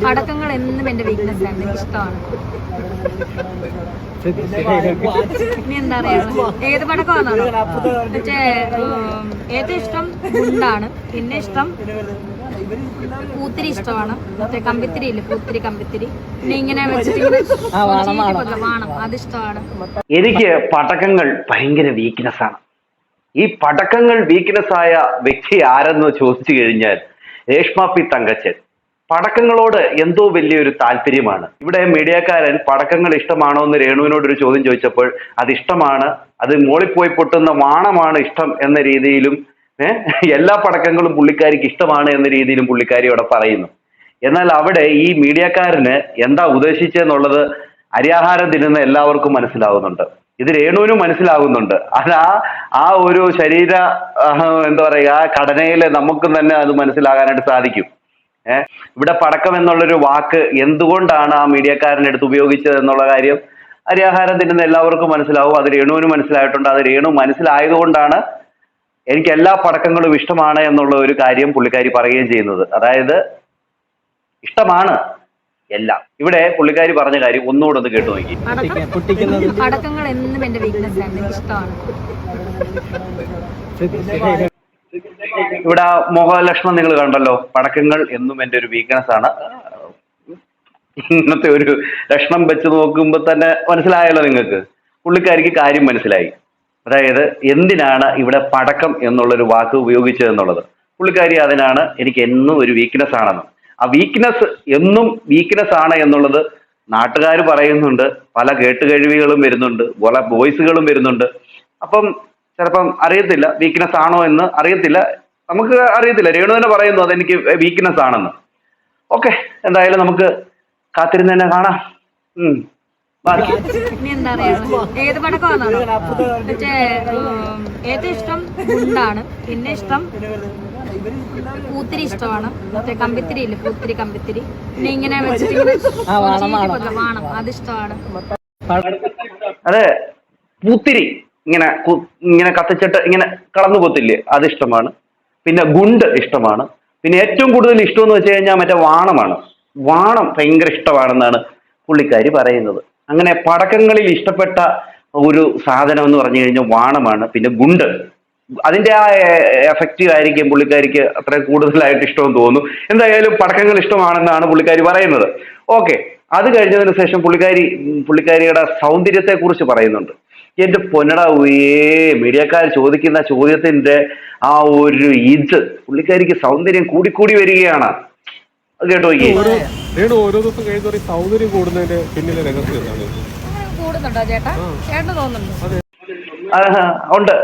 പടക്കങ്ങൾ എന്നും എന്റെ വീക്ക്നെസ് ആണ്, എനിക്ക് ഇഷ്ടമാണ്. ഇനി എന്താ പറയാ, ഏത് പടക്കമാണോ മറ്റേ ഏറ്റവും ഇഷ്ടം ഗുണ്ടാണ്. പിന്നെ ഇഷ്ടം പൂത്തിരി ഇഷ്ടമാണ്. മറ്റേ കമ്പിത്തിരി ഇല്ലേ, പൂത്തിരി കമ്പിത്തിരി. പിന്നെ ഇങ്ങനെ വെച്ചിട്ട് വാണം, അതിഷ്ടമാണ്. എനിക്ക് പടക്കങ്ങൾ ഭയങ്കര വീക്ക്നെസ് ആണ്. ഈ പടക്കങ്ങൾ വീക്ക്നെസ് ആയ വ്യക്തി ആരെന്ന് ചോദിച്ചു കഴിഞ്ഞാൽ രേഷ്മ പി തങ്കച്ചൻ. പടക്കങ്ങളോട് എന്തോ വലിയൊരു താല്പര്യമാണ്. ഇവിടെ മീഡിയക്കാരൻ പടക്കങ്ങൾ ഇഷ്ടമാണോ എന്ന് രേണുവിനോട് ഒരു ചോദ്യം ചോദിച്ചപ്പോൾ അത് ഇഷ്ടമാണ്, അത് മോളിപ്പോയി പൊട്ടുന്ന വാണമാണ് ഇഷ്ടം എന്ന രീതിയിലും എല്ലാ പടക്കങ്ങളും പുള്ളിക്കാരിക്ക് ഇഷ്ടമാണ് എന്ന രീതിയിലും പുള്ളിക്കാരി അവിടെ പറയുന്നു. എന്നാൽ അവിടെ ഈ മീഡിയക്കാരന് എന്താ ഉദ്ദേശിച്ചെന്നുള്ളത് അരിയാഹാരം തിന്നുന്ന എല്ലാവർക്കും മനസ്സിലാവുന്നുണ്ട്. ഇത് രേണുവിനും മനസ്സിലാകുന്നുണ്ട്. അത് ആ ഒരു ശരീര എന്താ പറയുക, ആ ഘടനയിൽ നമുക്കും തന്നെ അത് മനസ്സിലാകാനായിട്ട് സാധിക്കും. ഇവിടെ പടക്കം എന്നുള്ളൊരു വാക്ക് എന്തുകൊണ്ടാണ് ആ മീഡിയക്കാരൻ്റെ അടുത്ത് ഉപയോഗിച്ചത് എന്നുള്ള കാര്യം അരിയാഹാരം തിന്നുന്ന എല്ലാവർക്കും മനസ്സിലാവും. അത് രേണുവിന് മനസ്സിലായിട്ടുണ്ട്. അത് രേണു മനസ്സിലായതുകൊണ്ടാണ് എനിക്ക് എല്ലാ പടക്കങ്ങളും ഇഷ്ടമാണ് എന്നുള്ള ഒരു കാര്യം പുള്ളിക്കാരി പറയുകയും ചെയ്യുന്നത്. അതായത് ഇഷ്ടമാണ് എല്ലാം. ഇവിടെ പുള്ളിക്കാരി പറഞ്ഞ കാര്യം ഒന്നുകൂടെ ഒന്ന് കേട്ടു നോക്കി. പടക്കങ്ങൾ എന്നും എന്റെ വീക്ക്നെസ് ആണ്, എനിക്ക് ഇഷ്ടമാണ്. ഇവിടെ മുഖലക്ഷണം നിങ്ങൾ കണ്ടല്ലോ. പടക്കങ്ങൾ എന്നും എൻ്റെ ഒരു വീക്ക്നെസ് ആണ്. ഇന്നത്തെ ഒരു ലക്ഷണം വെച്ച് നോക്കുമ്പോൾ തന്നെ മനസ്സിലായല്ലോ നിങ്ങൾക്ക്. പുള്ളിക്കാരിക്ക് കാര്യം മനസ്സിലായി. അതായത് എന്തിനാണ് ഇവിടെ പടക്കം എന്നുള്ളൊരു വാക്ക് ഉപയോഗിച്ചതെന്നുള്ളത്. പുള്ളിക്കാരി അതിനാണ് എനിക്ക് എന്നും ഒരു വീക്ക്നെസ് ആണെന്ന്. ആ വീക്ക്നെസ് എന്നും വീക്ക്നെസ് ആണ് എന്നുള്ളത് നാട്ടുകാർ പറയുന്നുണ്ട്. പല കേട്ടുകഴിവികളും വരുന്നുണ്ട്, പല വോയിസുകളും വരുന്നുണ്ട്. അപ്പം ചിലപ്പം അറിയത്തില്ല വീക്ക്നെസ് ആണോ എന്ന് അറിയത്തില്ല, നമുക്ക് അറിയത്തില്ല. രേണു തന്നെ പറയുന്നു അതെനിക്ക് വീക്ക്നെസ് ആണെന്ന്. ഓക്കെ, എന്തായാലും നമുക്ക് കാത്തിരുന്ന് തന്നെ കാണാം. എന്താ പറയാ, ഏത് പടക്കമാണോ മറ്റേ ഏറ്റവും ഇഷ്ടം ഗുണ്ടാണ്. പിന്നെ ഇഷ്ടം പൂത്തിരി ഇഷ്ടമാണ്. മറ്റേ കമ്പിത്തിരി ഇല്ലേ, പൂത്തിരി കമ്പിത്തിരി. പിന്നെ ഇങ്ങനെ വെച്ചിട്ട് വാണം, അതിഷ്ടമാണ്. അതെ, പൂത്തിരി ഇങ്ങനെ ഇങ്ങനെ കത്തിച്ചിട്ട് ഇങ്ങനെ കളന്നു പോത്തില്ലേ, അത് ഇഷ്ടമാണ്. പിന്നെ ഗുണ്ട് ഇഷ്ടമാണ്. പിന്നെ ഏറ്റവും കൂടുതൽ ഇഷ്ടം എന്ന് വെച്ച് കഴിഞ്ഞാൽ മറ്റേ വാണമാണ്. വാണം ഭയങ്കര ഇഷ്ടമാണെന്നാണ് പുള്ളിക്കാരി പറയുന്നത്. അങ്ങനെ പടക്കങ്ങളിൽ ഇഷ്ടപ്പെട്ട ഒരു സാധനം എന്ന് പറഞ്ഞു കഴിഞ്ഞാൽ വാണമാണ്. പിന്നെ ഗുണ്ട്, അതിൻ്റെ ആ എഫക്റ്റീവ് ആയിരിക്കും പുള്ളിക്കാരിക്ക് അത്ര കൂടുതലായിട്ട് ഇഷ്ടമെന്ന് തോന്നുന്നു. എന്തായാലും പടക്കങ്ങൾ ഇഷ്ടമാണെന്നാണ് പുള്ളിക്കാരി പറയുന്നത്. ഓക്കെ, അത് കഴിഞ്ഞതിന് ശേഷം പുള്ളിക്കാരിയുടെ സൗന്ദര്യത്തെ കുറിച്ച് പറയുന്നുണ്ട്. എന്റെ പൊന്നട മീഡിയക്കാർ ചോദിക്കുന്ന ചോദ്യത്തിന്റെ ആ ഒരു പുള്ളിക്കാരിക്ക് സൗന്ദര്യം കൂടിക്കൂടി വരികയാണ്. അത് കേട്ടോ, ഓരോ ദിവസം കഴിയുന്ന സൗന്ദര്യം കൂടുന്നതിന്റെ പിന്നിലെ രഹസ്യം ഉണ്ട്.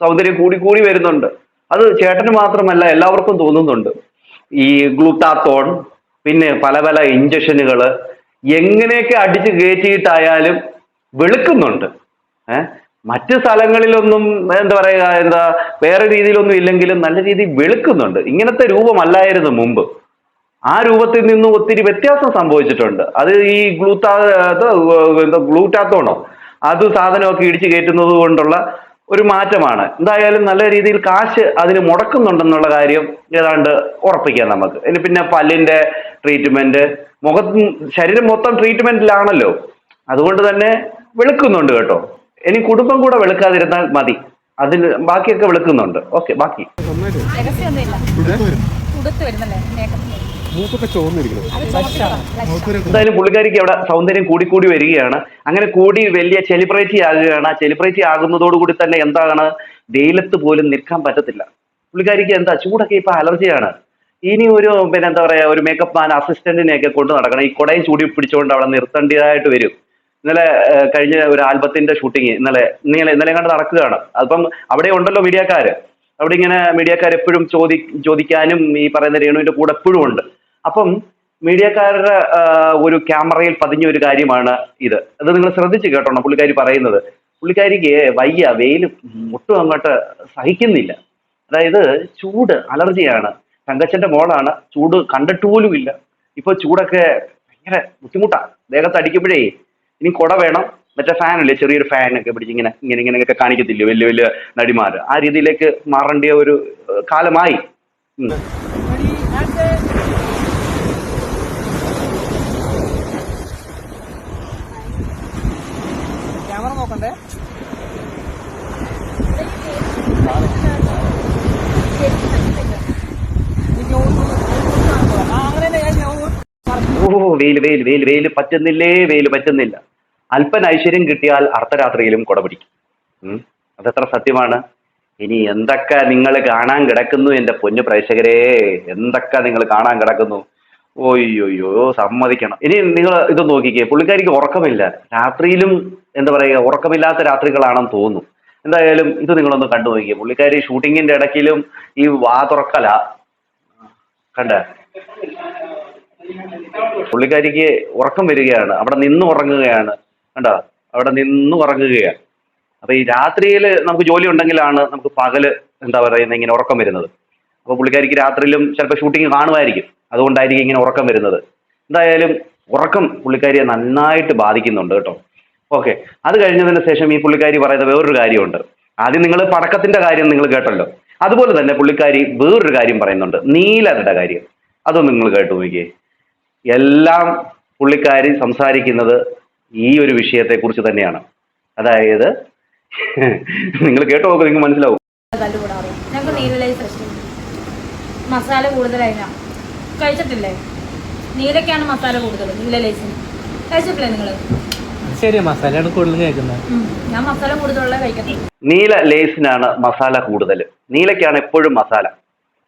സൗന്ദര്യം കൂടി വരുന്നുണ്ട്. അത് ചേട്ടന് മാത്രമല്ല എല്ലാവർക്കും തോന്നുന്നുണ്ട്. ഈ ഗ്ലൂട്ടാത്തോൺ, പിന്നെ പല പല ഇഞ്ചക്ഷനുകൾ എങ്ങനെയൊക്കെ അടിച്ചു കയറ്റിയിട്ടായാലും വെളുക്കുന്നുണ്ട്. മറ്റ് സ്ഥലങ്ങളിലൊന്നും എന്താ പറയുക, വേറെ രീതിയിലൊന്നും ഇല്ലെങ്കിലും നല്ല രീതിയിൽ വെളുക്കുന്നുണ്ട്. ഇങ്ങനത്തെ രൂപമല്ലായിരുന്നു മുമ്പ്. ആ രൂപത്തിൽ നിന്നും ഒത്തിരി വ്യത്യാസം സംഭവിച്ചിട്ടുണ്ട്. അത് ഈ ഗ്ലൂട്ടാത്തോണോ അത് സാധനമൊക്കെ ഇടിച്ചു കയറ്റുന്നത് കൊണ്ടുള്ള ഒരു മാറ്റമാണ്. എന്തായാലും നല്ല രീതിയിൽ കാശ് അതിന് മുടക്കുന്നുണ്ടെന്നുള്ള കാര്യം ഏതാണ്ട് ഉറപ്പിക്കാം നമുക്ക്. ഇനി പിന്നെ പല്ലിന്റെ ട്രീറ്റ്മെന്റ്, ശരീരം മൊത്തം ട്രീറ്റ്മെന്റിലാണല്ലോ, അതുകൊണ്ട് തന്നെ വെളുക്കുന്നുണ്ട് കേട്ടോ. ഇനി കുടുംബം കൂടെ വെളുക്കാതിരുന്നാൽ മതി, അതിന് ബാക്കിയൊക്കെ വെളുക്കുന്നുണ്ട്. ഓക്കെ, ബാക്കി എന്തായാലും പുള്ളിക്കാരിക്ക് അവിടെ സൗന്ദര്യം കൂടി വരികയാണ്. അങ്ങനെ കൂടി വലിയ സെലിബ്രിറ്റി ആകുകയാണ്. ആ സെലിബ്രിറ്റി ആകുന്നതോടുകൂടി തന്നെ എന്താണ്, വെയിലത്ത് പോലും നിൽക്കാൻ പറ്റത്തില്ല പുള്ളിക്കാരിക്ക്. എന്താ ചൂടൊക്കെ ഇപ്പൊ അലർജിയാണ്. ഇനി ഒരു പിന്നെ എന്താ പറയാ, ഒരു മേക്കപ്പ് മാൻ അസിസ്റ്റന്റിനെയൊക്കെ കൊണ്ട് നടക്കണം. ഈ കുടയും ചൂടി പിടിച്ചുകൊണ്ട് അവിടെ നിർത്തേണ്ടതായിട്ട് വരും. ഇന്നലെ കഴിഞ്ഞ ഒരു ആൽബത്തിന്റെ ഷൂട്ടിങ് ഇന്നലെ കണ്ട് നടക്കുകയാണ്. അപ്പം അവിടെ ഉണ്ടല്ലോ മീഡിയക്കാര്. അവിടെ ഇങ്ങനെ മീഡിയക്കാർ എപ്പോഴും ചോദിക്കാനും ഈ പറയുന്ന രേണുവിന്റെ കൂടെ എപ്പോഴും ഉണ്ട്. അപ്പം മീഡിയക്കാരുടെ ഒരു ക്യാമറയിൽ പതിഞ്ഞ ഒരു കാര്യമാണ് ഇത്. അത് നിങ്ങൾ ശ്രദ്ധിച്ച് കേട്ടോണം. പുള്ളിക്കാരി പറയുന്നത്, പുള്ളിക്കാരിക്ക് വയ്യ, വെയിൽ ഒട്ടും അങ്ങോട്ട് സഹിക്കുന്നില്ല. അതായത് ചൂട് അലർജിയാണ്. തങ്കച്ചന്റെ മോളാണ്. ചൂട് കണ്ടിട്ട് പോലും ഇല്ല. ഇപ്പൊ ചൂടൊക്കെ ഭയങ്കര ബുദ്ധിമുട്ടാണ് ദേഹത്ത് അടിക്കുമ്പോഴേ. ഇനി കുട വേണം, മറ്റേ ഫാനല്ലേ, ചെറിയൊരു ഫാനൊക്കെ പിടിച്ച് ഇങ്ങനെയൊക്കെ കാണിക്കത്തില്ലേ വലിയ വലിയ നടിമാർ, ആ രീതിയിലേക്ക് മാറേണ്ടിയ ഒരു കാലമായി. വെയിൽ വെയിൽ വെയിൽ വെയിൽ പറ്റുന്നില്ലേ, വെയിൽ പറ്റുന്നില്ല. അല്പൻ ഐശ്വര്യം കിട്ടിയാൽ അർദ്ധരാത്രിയിലും കുട പിടിക്കും. അതെത്ര സത്യമാണ്. ഇനി എന്തൊക്കെ നിങ്ങൾ കാണാൻ കിടക്കുന്നു എൻ്റെ പൊന്നു പ്രേക്ഷകരെ, എന്തൊക്കെ നിങ്ങൾ കാണാൻ കിടക്കുന്നു. ഓയ്യോയ്യോ, സമ്മതിക്കണം. ഇനി നിങ്ങൾ ഇത് നോക്കിക്കേ, പുള്ളിക്കാരിക്ക് ഉറക്കമില്ല രാത്രിയിലും. എന്താ പറയുക, ഉറക്കമില്ലാത്ത രാത്രികളാണെന്ന് തോന്നുന്നു. എന്തായാലും ഇത് നിങ്ങളൊന്ന് കണ്ടു നോക്കിയേ. പുള്ളിക്കാരി ഷൂട്ടിങ്ങിന്റെ ഇടയ്ക്കിലും ഈ വാ തുറക്കല കണ്ട. പുള്ളിക്കാരിക്ക് ഉറക്കം വരികയാണ്, അവിടെ നിന്ന് ഉറങ്ങുകയാണ്. കണ്ട, അവിടെ നിന്ന് ഉറങ്ങുകയാണ്. അപ്പൊ ഈ രാത്രിയിൽ നമുക്ക് ജോലി ഉണ്ടെങ്കിലാണ് നമുക്ക് പകല് എന്താ പറയുന്നത് ഇങ്ങനെ ഉറക്കം വരുന്നത്. അപ്പോൾ പുള്ളിക്കാരിക്ക് രാത്രിയിലും ചിലപ്പോൾ ഷൂട്ടിങ് കാണുമായിരിക്കും, അതുകൊണ്ടായിരിക്കും ഇങ്ങനെ ഉറക്കം വരുന്നത്. എന്തായാലും ഉറക്കം പുള്ളിക്കാരിയെ നന്നായിട്ട് ബാധിക്കുന്നുണ്ട് കേട്ടോ. ഓക്കെ, അത് കഴിഞ്ഞതിന് ശേഷം ഈ പുള്ളിക്കാരി പറയുന്ന വേറൊരു കാര്യമുണ്ട്. ആദ്യം നിങ്ങൾ പടക്കത്തിന്റെ കാര്യം നിങ്ങൾ കേട്ടല്ലോ, അതുപോലെ തന്നെ പുള്ളിക്കാരി വേറൊരു കാര്യം പറയുന്നുണ്ട്, നീലരുടെ കാര്യം. അതൊന്നും നിങ്ങൾ കേട്ടു നോക്കിയേ. എല്ലാം പുള്ളിക്കാരി സംസാരിക്കുന്നത് ഈ ഒരു വിഷയത്തെ കുറിച്ച് തന്നെയാണ്. അതായത് നിങ്ങൾ കേട്ടു നോക്കുക, നിങ്ങൾക്ക് മനസ്സിലാവും. ഞങ്ങൾക്ക് നീലലൈസ് മസാല കൂടുതലായില്ല, കഴിച്ചിട്ടില്ലേ? നീലക്കാണ് മസാല കൂടുതൽ, നീലലൈസിന് കഴിച്ചിട്ടില്ലേ നിങ്ങൾ? ശരി, മസാലയാണ് കൂടുതൽ കേൾക്കുന്നത്. ഞാൻ മസാല കൂടുതലുള്ള കഴിക്കത്തില്ല. നീല ലേസിനാണ് മസാല കൂടുതൽ, നീലയ്ക്കാണ് എപ്പോഴും മസാല.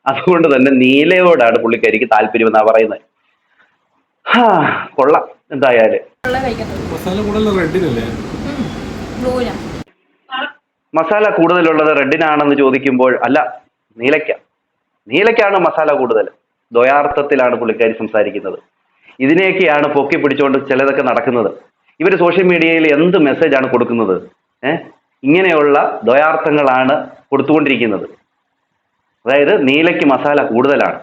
അതുകൊണ്ട് തന്നെ നീലയോടാണ് പുള്ളിക്കാരിക്ക് താല്പര്യം എന്നാ പറയുന്നത്. കൊള്ളാം. എന്തായാലും മസാല കൂടുതൽ റെഡിനല്ലേ? മസാല കൂടുതലുള്ളത് റെഡിനാണെന്ന് ചോദിക്കുമ്പോൾ അല്ല, നീലയ്ക്കാണ് മസാല കൂടുതൽ. ദ്വയാർത്ഥത്തിലാണ് പുള്ളിക്കാരി സംസാരിക്കുന്നത്. ഇതിനെയൊക്കെയാണ് പൊക്കി പിടിച്ചുകൊണ്ട് ചിലതൊക്കെ നടക്കുന്നത്. ഇവർ സോഷ്യൽ മീഡിയയിൽ എന്ത് മെസ്സേജാണ് കൊടുക്കുന്നത്? ഇങ്ങനെയുള്ള ദ്വയാർത്ഥങ്ങളാണ് കൊടുത്തുകൊണ്ടിരിക്കുന്നത്. അതായത് നീലയ്ക്ക് മസാല കൂടുതലാണ്.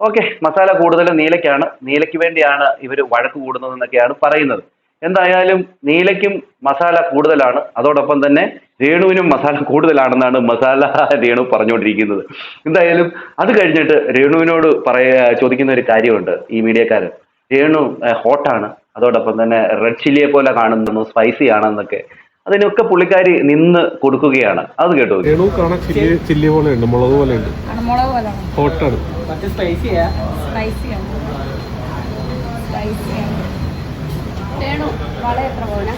ഓക്കെ, മസാല കൂടുതൽ നീലയ്ക്കാണ്, നീലയ്ക്ക് വേണ്ടിയാണ് ഇവർ വഴക്ക് കൂടുന്നതെന്നൊക്കെയാണ് പറയുന്നത്. എന്തായാലും നീലയ്ക്കും മസാല കൂടുതലാണ്, അതോടൊപ്പം തന്നെ രേണുവിനും മസാല കൂടുതലാണെന്നാണ് മസാല രേണു പറഞ്ഞുകൊണ്ടിരിക്കുന്നത്. എന്തായാലും അത് കഴിഞ്ഞിട്ട് രേണുവിനോട് ചോദിക്കുന്ന ഒരു കാര്യമുണ്ട് ഈ മീഡിയക്കാരൻ. രേണു ഹോട്ടാണ്, അതോടൊപ്പം തന്നെ റെഡ് ചില്ലിയെ പോലെ കാണുന്നു, സ്പൈസി ആണെന്നൊക്കെ. അതിനൊക്കെ പുള്ളിക്കാരി നിന്ന് കൊടുക്കുകയാണ്. അത് കേട്ടോ. രേണു കാണാൻ ചില്ലി പോലെ ഉണ്ട്, മുളക് പോലെ ഉണ്ട്, ഹോട്ടാണ്. രേണു വളരെ എത്ര പോലെ?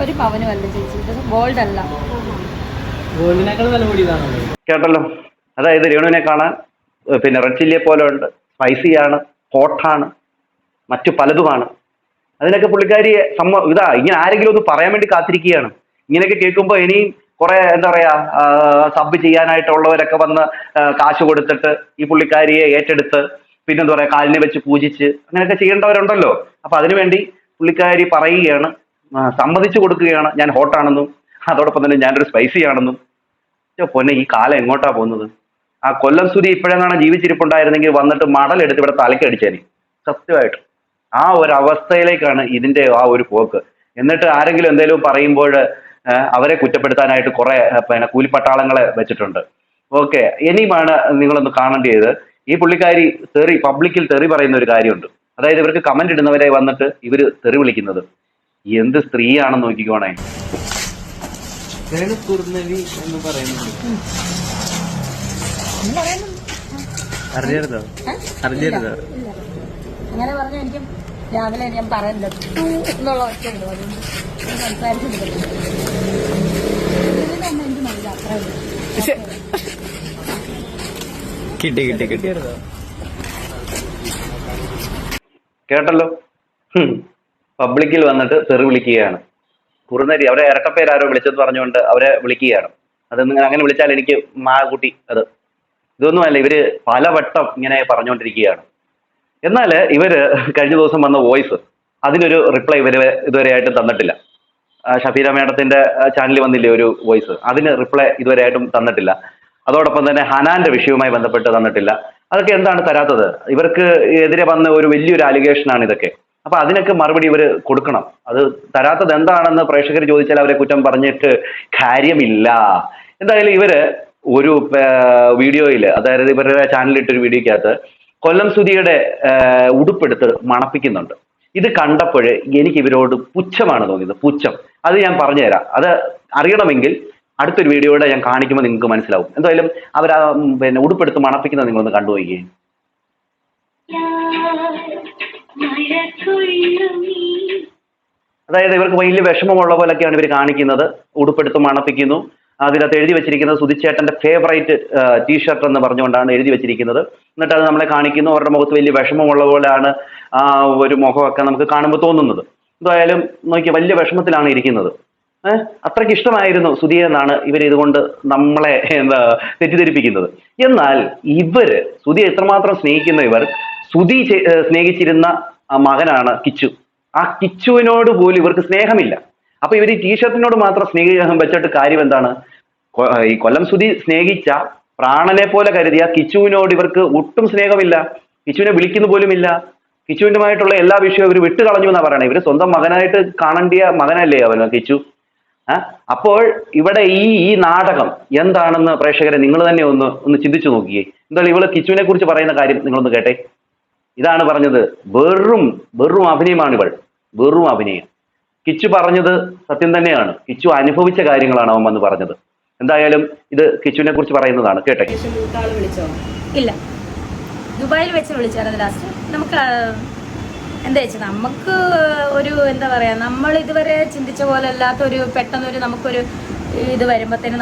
ഒരു പവനും അല്ല ചേച്ചി, ഇത് ഗോൾഡ് അല്ല, ഗോൾഡിനേക്കാൾ വില കൂടിയതാണ്. കേട്ടല്ലോ. അതായത് രേണുവിനെ കാണാൻ പിന്നെ റെഡ് ചില്ലിയെ പോലെ ഉണ്ട്, സ്പൈസിയാണ്, ഹോട്ടാണ്, മറ്റു പലതുമാണ്. അതിനൊക്കെ പുള്ളിക്കാരിയെ ഇങ്ങനെ ആരെങ്കിലും ഒന്ന് പറയാൻ വേണ്ടി കാത്തിരിക്കുകയാണ്. ഇങ്ങനെയൊക്കെ കേൾക്കുമ്പോൾ ഇനിയും കുറെ എന്താ പറയാ സബ് ചെയ്യാനായിട്ടുള്ളവരൊക്കെ വന്ന് കാശ് കൊടുത്തിട്ട് ഈ പുള്ളിക്കാരിയെ ഏറ്റെടുത്ത് പിന്നെന്താ പറയാ കാലിനെ വെച്ച് പൂജിച്ച് അങ്ങനെയൊക്കെ ചെയ്യേണ്ടവരുണ്ടല്ലോ. അപ്പൊ അതിനുവേണ്ടി പുള്ളിക്കാരി പറയുകയാണ്, സമ്മതിച്ചു കൊടുക്കുകയാണ്, ഞാൻ ഹോട്ടാണെന്നും അതോടൊപ്പം തന്നെ ഞാനൊരു സ്പൈസി ആണെന്നും. പൊന്നെ, ഈ കാലം എങ്ങോട്ടാ പോകുന്നത്? ആ കൊല്ലം സുരി ഇപ്പോഴെങ്ങാണ് ജീവിച്ചിരിപ്പുണ്ടായിരുന്നെങ്കിൽ വന്നിട്ട് മടലെടുത്ത് ഇവിടെ തലക്കടിച്ചേനെ, സത്യമായിട്ട്. ആ ഒരു അവസ്ഥയിലേക്കാണ് ഇതിന്റെ ആ ഒരു പോക്ക്. എന്നിട്ട് ആരെങ്കിലും എന്തെങ്കിലും പറയുമ്പോൾ അവരെ കുറ്റപ്പെടുത്താനായിട്ട് കുറെ പിന്നെ കൂലിപ്പട്ടാളങ്ങളെ വെച്ചിട്ടുണ്ട്. ഓക്കെ, ഇനിയുമാണ് നിങ്ങളൊന്ന് കാണേണ്ടത്. ഈ പുള്ളിക്കാരി പബ്ലിക്കിൽ തെറി പറയുന്ന ഒരു കാര്യമുണ്ട്. അതായത് ഇവർക്ക് കമന്റ് ഇടുന്നവരെ വന്നിട്ട് ഇവര് തെറി വിളിക്കുന്നത്. എന്ത് സ്ത്രീയാണെന്ന് നോക്കിക്കോണേ. അറിയരുതോ? അങ്ങനെ പറഞ്ഞാൽ എനിക്ക് രാവിലെ ഞാൻ പറയല്ലോ എന്നുള്ള ഒറ്റ ഉള്ളൂ, അതുകൊണ്ട് സംസാരിച്ചിട്ട് എനിക്ക് നല്ല അത്ര കിട്ടിയരുതോ? കേട്ടല്ലോ. പബ്ലിക്കിൽ വന്നിട്ട് തെറി വിളിക്കുകയാണ്. കുറുനരി അവരെ ഇരട്ടപ്പേരാരോ വിളിച്ചെന്ന് പറഞ്ഞുകൊണ്ട് അവരെ വിളിക്കുകയാണ്. അതൊന്നും അങ്ങനെ വിളിച്ചാൽ എനിക്ക് കൂട്ടി ഇതൊന്നുമല്ല, ഇവര് പലവട്ടം ഇങ്ങനെ പറഞ്ഞുകൊണ്ടിരിക്കുകയാണ്. എന്നാൽ ഇവര് കഴിഞ്ഞ ദിവസം വന്ന വോയിസ്, അതിനൊരു റിപ്ലൈ ഇതുവരെയായിട്ടും തന്നിട്ടില്ല. ഷഫീര മേഡത്തിന്റെ ചാനലിൽ വന്നില്ലേ ഒരു വോയിസ്, അതിന് റിപ്ലൈ ഇതുവരെയായിട്ടും തന്നിട്ടില്ല. അതോടൊപ്പം തന്നെ ഹനാന്റെ വിഷയവുമായി ബന്ധപ്പെട്ട് തന്നിട്ടില്ല. അതൊക്കെ എന്താണ് തരാത്തത്? ഇവർക്ക് എതിരെ വന്ന ഒരു വലിയൊരു അലിഗേഷനാണ് ഇതൊക്കെ. അപ്പൊ അതിനൊക്കെ മറുപടി ഇവർ കൊടുക്കണം. അത് തരാത്തത് എന്താണെന്ന് പ്രേക്ഷകർ ചോദിച്ചാൽ അവരെ കുറ്റം പറഞ്ഞിട്ട് കാര്യമില്ല. എന്തായാലും ഇവര് ഒരു വീഡിയോയിൽ, അതായത് ഇവരുടെ ചാനലിട്ടൊരു വീഡിയോക്കകത്ത് കൊല്ലം സുധിയുടെ ഉടുപ്പെടുത്ത് മണപ്പിക്കുന്നുണ്ട്. ഇത് കണ്ടപ്പോൾ എനിക്ക് ഇവരോട് പുച്ഛമാണ് തോന്നിയത്, പുച്ഛം. അത് ഞാൻ പറഞ്ഞുതരാം. അത് അറിയണമെങ്കിൽ അടുത്തൊരു വീഡിയോയുടെ ഞാൻ കാണിക്കുമ്പോൾ നിങ്ങൾക്ക് മനസ്സിലാവും. എന്തായാലും അവർ പിന്നെ ഉടുപ്പെടുത്ത് മണപ്പിക്കുന്നത് നിങ്ങളൊന്ന് കണ്ടുപോയിക്കേ. അതായത് ഇവർക്ക് വലിയ വിഷമമുള്ള പോലൊക്കെയാണ് ഇവർ കാണിക്കുന്നത്. ഉടുപ്പെടുത്ത് മണപ്പിക്കുന്നു. അതിനകത്ത് എഴുതി വെച്ചിരിക്കുന്നത് സുധിച്ചേട്ടന്റെ ഫേവറേറ്റ് ടീഷർട്ട് എന്ന് പറഞ്ഞുകൊണ്ടാണ് എഴുതി വെച്ചിരിക്കുന്നത്. എന്നിട്ട് അത് നമ്മളെ കാണിക്കുന്നു. അവരുടെ മുഖത്ത് വലിയ വിഷമമുള്ള പോലെയാണ് ആ ഒരു മുഖമൊക്കെ നമുക്ക് കാണുമ്പോൾ തോന്നുന്നത്. എന്തായാലും നോക്കിയാൽ വലിയ വിഷമത്തിലാണ് ഇരിക്കുന്നത്. അത്രയ്ക്ക് ഇഷ്ടമായിരുന്നു സുധിയെ എന്നാണ് ഇവർ ഇതുകൊണ്ട് നമ്മളെ തെറ്റിദ്ധരിപ്പിക്കുന്നത്. എന്നാൽ ഇവര് സുധിയെ എത്രമാത്രം സ്നേഹിക്കുന്ന സുധി സ്നേഹിച്ചിരുന്ന മകനാണ് കിച്ചു. ആ കിച്ചുവിനോട് പോലും ഇവർക്ക് സ്നേഹമില്ല. അപ്പൊ ഇവർ ഈ ടീഷർട്ടിനോട് മാത്രം സ്നേഹം വെച്ചിട്ട് കാര്യം എന്താണ്? ഈ കൊല്ലം സുധി സ്നേഹിച്ച പ്രാണനെ പോലെ കരുതിയ കിച്ചുവിനോട് ഇവർക്ക് ഒട്ടും സ്നേഹമില്ല. കിച്ചുവിനെ വിളിക്കുന്നു പോലുമില്ല. കിച്ചുവിനുമായിട്ടുള്ള എല്ലാ വിഷയവും ഇവർ വിട്ടുകളഞ്ഞു എന്നാ പറയണേ. ഇവര് സ്വന്തം മകനായിട്ട് കാണേണ്ടിയ മകനല്ലേ അവന് കിച്ചു. അപ്പോൾ ഇവിടെ ഈ നാടകം എന്താണെന്ന് പ്രേക്ഷകരെ നിങ്ങൾ തന്നെ ഒന്ന് ചിന്തിച്ചു നോക്കിയേ. എന്തായാലും ഇവള് കിച്ചുവിനെ കുറിച്ച് പറയുന്ന കാര്യം നിങ്ങളൊന്ന് കേട്ടെ. ഇതാണ് പറഞ്ഞത്. വെറും അഭിനയമാണ് ഇവൾ. വെറും അഭിനയം. കിച്ചു പറഞ്ഞത് സത്യം തന്നെയാണ്. കിച്ചു അനുഭവിച്ച കാര്യങ്ങളാണ് അവൻ വന്ന് പറഞ്ഞത്. എന്തായാലും ഇത് കിച്ചുവിനെ കുറിച്ച് പറയുന്നതാണ്. കേട്ടെ. ഇല്ല, ദുബായിൽ വെച്ച് വിളിച്ചായിരുന്നു ലാസ്റ്റ്. നമുക്ക് എന്താ വെച്ചാൽ നമുക്ക് ഒരു എന്താ പറയാ, നമ്മൾ ഇതുവരെ ചിന്തിച്ച പോലെ അല്ലാത്തൊരു പെട്ടെന്നൊരു നമുക്കൊരു ഇത് വരുമ്പോഴത്തേന്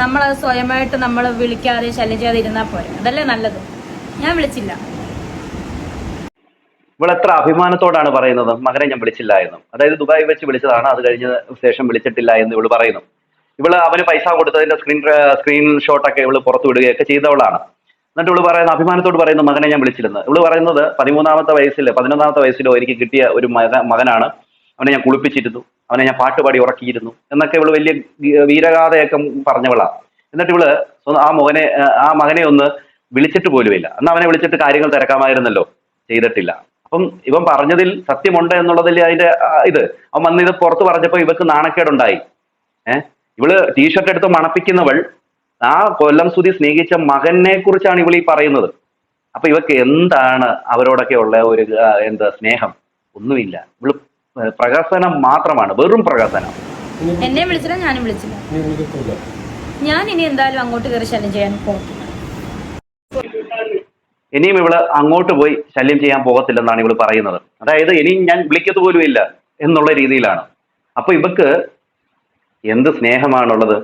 നമ്മളത് സ്വയമായിട്ട് നമ്മൾ വിളിക്കാതെ ശല്യം ചെയ്യാതെ ഇരുന്നാൽ പോരെ. അതല്ലേ നല്ലത്. ഞാൻ വിളിച്ചില്ല. ഇവൾ എത്ര അഭിമാനത്തോടാണ് പറയുന്നത് മകനെ ഞാൻ വിളിച്ചില്ല എന്ന്. അതായത് ദുബായി വെച്ച് വിളിച്ചതാണ്, അത് കഴിഞ്ഞ ശേഷം വിളിച്ചിട്ടില്ല എന്ന് ഇവള് പറയുന്നു. ഇവള് അവന് പൈസ കൊടുത്തതിന്റെ സ്ക്രീൻഷോട്ടൊക്കെ ഇവള് പുറത്തു വിടുകയൊക്കെ ചെയ്തവളാണ്. എന്നിട്ട് ഇവള് പറയുന്ന അഭിമാനത്തോട് പറയുന്നു മകനെ ഞാൻ വിളിച്ചില്ലെന്ന്. ഇവള് പറയുന്നത് 11ാമത്തെ വയസ്സിലോ എനിക്ക് കിട്ടിയ ഒരു മകനാണ്. അവനെ ഞാൻ കുളിപ്പിച്ചിരുന്നു, അവനെ ഞാൻ പാട്ടുപാടി ഉറക്കിയിരുന്നു എന്നൊക്കെ ഇവള് വലിയ വീരഗാഥയൊക്കെ പറഞ്ഞവളാണ്. എന്നിട്ട് ഇവള് ആ മകനെ ഒന്ന് വിളിച്ചിട്ട് പോലുമില്ല. എന്നാൽ അവനെ വിളിച്ചിട്ട് കാര്യങ്ങൾ തിരക്കാമായിരുന്നല്ലോ, ചെയ്തിട്ടില്ല. അപ്പം ഇവൻ പറഞ്ഞതിൽ സത്യമുണ്ട് എന്നുള്ളതിൽ അതിന്റെ അവൻ വന്ന് ഇത് പുറത്ത് പറഞ്ഞപ്പോൾ ഇവക്ക് നാണക്കേടുണ്ടായി. ഇവള് ടീഷർട്ട് എടുത്ത് മണപ്പിക്കുന്നവൾ ആ കൊല്ലം സുധി സ്നേഹിച്ച മകനെ കുറിച്ചാണ് ഇവൾ ഈ പറയുന്നത്. അപ്പൊ ഇവക്ക് എന്താണ് അവരോടൊക്കെ ഉള്ള ഒരു സ്നേഹം? ഒന്നുമില്ല. ഇവള് പ്രഹസനം മാത്രമാണ്, വെറും പ്രഹസനം. എന്നെ വിളിച്ചില്ല, ഞാനും വിളിച്ചില്ല. ഞാൻ ഇനി എന്തായാലും അങ്ങോട്ട് കയറി ശല്യം ചെയ്യാൻ പോകില്ല. ഇനിയും ഇവള് അങ്ങോട്ട് പോയി ശല്യം ചെയ്യാൻ പോകത്തില്ലെന്നാണ് ഇവള് പറയുന്നത്. അതായത് ഇനിയും ഞാൻ വിളിക്കത്ത് പോലും ഇല്ല എന്നുള്ള രീതിയിലാണ്. അപ്പൊ ഇവക്ക് എന്ത് സ്നേഹമാണുള്ളത്?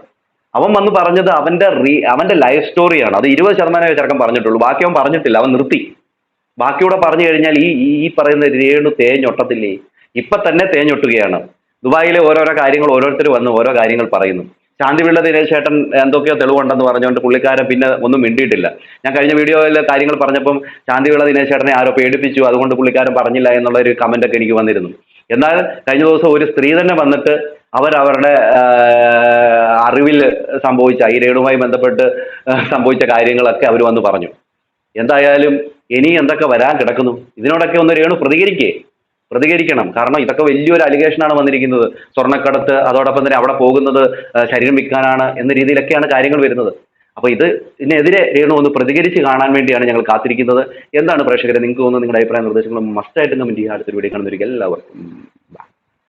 അവൻ വന്ന് പറഞ്ഞത് അവന്റെ ലൈഫ് സ്റ്റോറിയാണ്. അത് 20% ചെറുക്കൻ പറഞ്ഞിട്ടുള്ളൂ. ബാക്കി അവൻ പറഞ്ഞിട്ടില്ല, അവൻ നിർത്തി. ബാക്കിയൂടെ പറഞ്ഞു കഴിഞ്ഞാൽ ഈ പറയുന്ന രേണു തേഞ്ഞൊട്ടത്തില്ലേ? ഇപ്പൊ തന്നെ തേഞ്ഞൊട്ടുകയാണ്. ദുബായിലെ ഓരോരോ കാര്യങ്ങൾ ഓരോരുത്തർ വന്ന് ഓരോ കാര്യങ്ങൾ പറയുന്നു. ശാന്തിപിള്ള ദിനേശ് ചേട്ടൻ എന്തൊക്കെയോ തെളിവുണ്ടെന്ന് പറഞ്ഞുകൊണ്ട് പുള്ളിക്കാരൻ പിന്നെ ഒന്നും മിണ്ടിയിട്ടില്ല. ഞാൻ കഴിഞ്ഞ വീഡിയോയിൽ കാര്യങ്ങൾ പറഞ്ഞപ്പം ശാന്തിപിള്ള ദിനേശ് ചേട്ടനെ ആരോ പേടിപ്പിച്ചു, അതുകൊണ്ട് പുള്ളിക്കാരൻ പറഞ്ഞില്ല എന്നുള്ള ഒരു കമന്റൊക്കെ എനിക്ക് വന്നിരുന്നു. എന്നാൽ കഴിഞ്ഞ ദിവസം ഒരു സ്ത്രീ തന്നെ വന്നിട്ട് അവരുടെ അറിവിൽ സംഭവിച്ച ഈ രേണുവുമായി ബന്ധപ്പെട്ട് സംഭവിച്ച കാര്യങ്ങളൊക്കെ അവർ വന്ന് പറഞ്ഞു. എന്തായാലും ഇനി എന്തൊക്കെ വരാൻ കിടക്കുന്നു? ഇതിനോടൊക്കെ ഒന്ന് രേണു പ്രതികരിക്കണം. കാരണം ഇതൊക്കെ വലിയൊരു അലിഗേഷനാണ് വന്നിരിക്കുന്നത്. സ്വർണ്ണക്കടത്ത്, അതോടൊപ്പം തന്നെ അവിടെ പോകുന്നത് ശരീരം വിൽക്കാനാണ് എന്ന രീതിയിലൊക്കെയാണ് കാര്യങ്ങൾ വരുന്നത്. അപ്പൊ ഇതിനെതിരെ രേണു ഒന്ന് പ്രതികരിച്ച് കാണാൻ വേണ്ടിയാണ് ഞങ്ങൾ കാത്തിരിക്കുന്നത്. എന്താണ് പ്രേക്ഷകരെ നിങ്ങൾക്ക് തോന്നുന്നത്? നിങ്ങളുടെ അഭിപ്രായ നിർദ്ദേശങ്ങളും മസ്റ്റായിട്ട് കമന്റ് ചെയ്യുക. അടുത്തൊരു വീഡിയോ കാണുന്നവരിക്കും എല്ലാവർക്കും